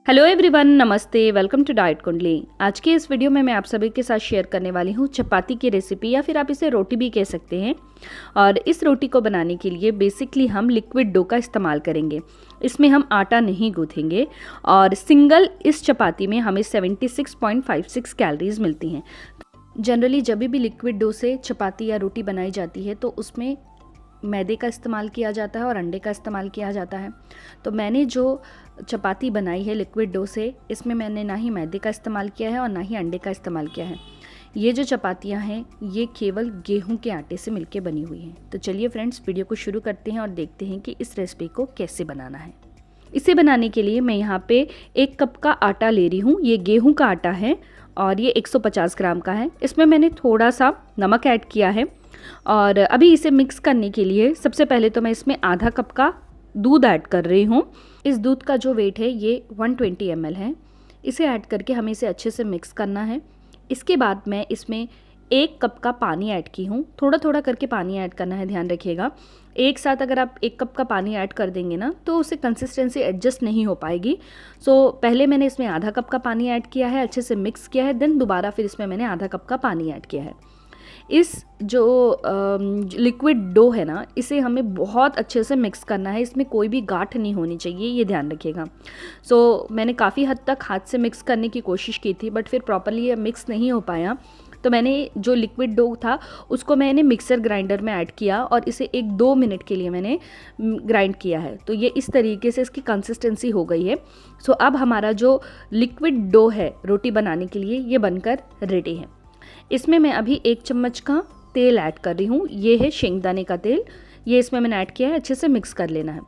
Hello everyone, नमस्ते। Welcome to diet कुंडली। आज के इस वीडियो में मैं आप सभी के साथ शेयर करने वाली हूँ चपाती की रेसिपी, या फिर आप इसे रोटी भी कह सकते हैं। और इस रोटी को बनाने के लिए बेसिकली हम लिक्विड डो का इस्तेमाल करेंगे। इसमें हम आटा नहीं गूँथेंगे और सिंगल इस चपाती में हमें 76.56 कैलोरीज मिलती हैं। जनरली जब भी लिक्विड डो से चपाती या रोटी बनाई जाती है तो उसमें मैदे का इस्तेमाल किया जाता है और अंडे का इस्तेमाल किया जाता है। तो मैंने जो चपाती बनाई है लिक्विड डो से, इसमें मैंने ना ही मैदे का इस्तेमाल किया है और ना ही अंडे का इस्तेमाल किया है। ये जो चपातियाँ हैं ये केवल गेहूं के आटे से मिलके बनी हुई हैं। तो चलिए फ्रेंड्स, वीडियो को शुरू करते हैं और देखते हैं कि इस रेसिपी को कैसे बनाना है। इसे बनाने के लिए मैं यहाँ पे 1 कप का आटा ले रही हूँ। ये गेहूं का आटा है और ये 150 ग्राम का है। इसमें मैंने थोड़ा सा नमक ऐड किया है और अभी इसे मिक्स करने के लिए सबसे पहले तो मैं इसमें आधा कप का दूध ऐड कर रही हूँ। इस दूध का जो वेट है ये 120 ml है। इसे ऐड करके हमें इसे अच्छे से मिक्स करना है। इसके बाद मैं इसमें 1 कप का पानी ऐड की हूँ। थोड़ा थोड़ा करके पानी ऐड करना है, ध्यान रखिएगा। एक साथ अगर आप 1 कप का पानी ऐड कर देंगे ना तो उससे कंसिस्टेंसी एडजस्ट नहीं हो पाएगी। सो पहले मैंने इसमें आधा कप का पानी ऐड किया है, अच्छे से मिक्स किया है, देन दोबारा फिर इसमें मैंने आधा कप का पानी ऐड किया है। इस जो लिक्विड डो है ना, इसे हमें बहुत अच्छे से मिक्स करना है। इसमें कोई भी गांठ नहीं होनी चाहिए, ये ध्यान रखिएगा। मैंने काफ़ी हद तक हाथ से मिक्स करने की कोशिश की थी, बट फिर प्रॉपरली ये मिक्स नहीं हो पाया। तो मैंने जो लिक्विड डो था उसको मैंने मिक्सर ग्राइंडर में ऐड किया और इसे 1-2 मिनट के लिए मैंने ग्राइंड किया है। तो ये इस तरीके से इसकी कंसिस्टेंसी हो गई है। अब हमारा जो लिक्विड डो है रोटी बनाने के लिए, ये बनकर रेडी है। इसमें मैं अभी 1 चम्मच का तेल ऐड कर रही हूँ। ये है शेंगदाने का तेल, ये इसमें मैंने ऐड किया है। अच्छे से मिक्स कर लेना है।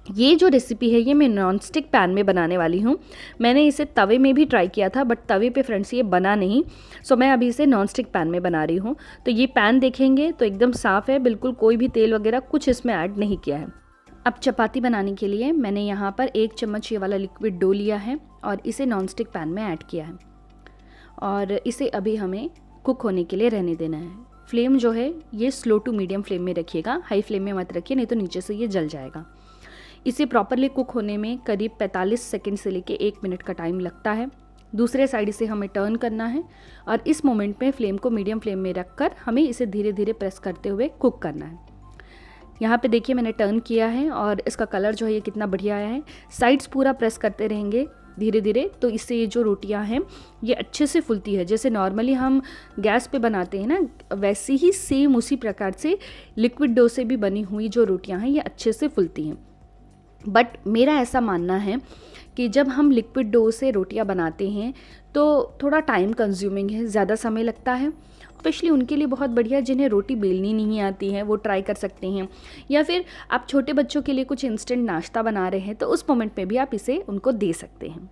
ये जो रेसिपी है ये मैं नॉन स्टिक पैन में बनाने वाली हूँ। मैंने इसे तवे में भी ट्राई किया था, बट तवे पे फ्रेंड्स ये बना नहीं। मैं अभी इसे नॉन स्टिक पैन में बना रही हूँ। तो ये पैन देखेंगे तो एकदम साफ़ है, बिल्कुल कोई भी तेल वगैरह कुछ इसमें ऐड नहीं किया है। अब चपाती बनाने के लिए मैंने यहाँ पर 1 चम्मच ये वाला लिक्विड डो लिया है और इसे नॉन स्टिक पैन में ऐड किया है और इसे अभी हमें कुक होने के लिए रहने देना है। फ्लेम जो है ये स्लो टू मीडियम फ्लेम में रखिएगा, हाई फ्लेम में मत रखिए, नहीं तो नीचे से ये जल जाएगा। इसे प्रॉपरली कुक होने में करीब 45 सेकंड से लेके 1 मिनट का टाइम लगता है। दूसरे साइड से हमें टर्न करना है और इस मोमेंट में फ्लेम को मीडियम फ्लेम में रखकर हमें इसे धीरे धीरे प्रेस करते हुए कुक करना है। यहाँ पे देखिए मैंने टर्न किया है और इसका कलर जो है ये कितना बढ़िया आया है। साइड्स पूरा प्रेस करते रहेंगे धीरे धीरे, तो इससे ये जो रोटियां हैं ये अच्छे से फुलती है। जैसे नॉर्मली हम गैस पे बनाते हैं ना, वैसे ही सेम उसी प्रकार से लिक्विड डो से भी बनी हुई जो रोटियां हैं ये अच्छे से फुलती हैं। बट मेरा ऐसा मानना है कि जब हम लिक्विड डो से रोटियां बनाते हैं तो थोड़ा टाइम कंज्यूमिंग है, ज़्यादा समय लगता है। स्पेशली उनके लिए बहुत बढ़िया जिन्हें रोटी बेलनी नहीं आती है, वो ट्राई कर सकते हैं। या फिर आप छोटे बच्चों के लिए कुछ इंस्टेंट नाश्ता बना रहे हैं तो उस मोमेंट में भी आप इसे उनको दे सकते हैं।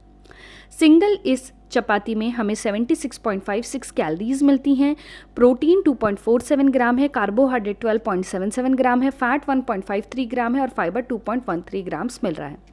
सिंगल इस चपाती में हमें 76.56 कैलोरीज मिलती हैं। प्रोटीन 2.47 ग्राम है, कार्बोहाइड्रेट 12.77 ग्राम है, फैट 1.53 ग्राम है और फाइबर 2.13 ग्राम्स मिल रहा है।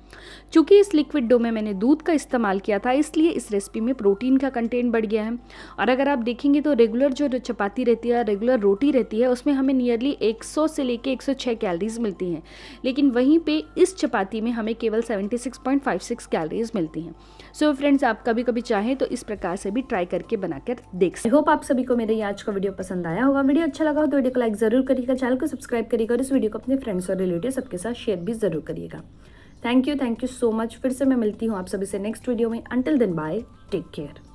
चूँकि इस लिक्विड डो में मैंने दूध का इस्तेमाल किया था, इसलिए इस रेसिपी में प्रोटीन का कंटेंट बढ़ गया है। और अगर आप देखेंगे तो रेगुलर जो चपाती रहती है, रेगुलर रोटी रहती है, उसमें हमें नियरली 100 से लेके 106 कैलोरीज मिलती हैं, लेकिन वहीं पे इस चपाती में हमें केवल 76.56 कैलोरीज मिलती हैं। फ्रेंड्स, आप कभी कभी चाहें तो इस प्रकार से भी ट्राई करके बनाकर देख सकते हैं। आई होप आप सभी को मेरे ये आज का वीडियो पसंद आया होगा। वीडियो अच्छा लगा हो तो वीडियो को लाइक जरूर करिएगा, चैनल को सब्सक्राइब करिएगा और इस वीडियो को अपने फ्रेंड्स और रिलेटिव सबके साथ शेयर भी जरूर करिएगा। Thank you so much. फिर से मैं मिलती हूँ आप सभी से नेक्स्ट वीडियो में। Until then bye, take care.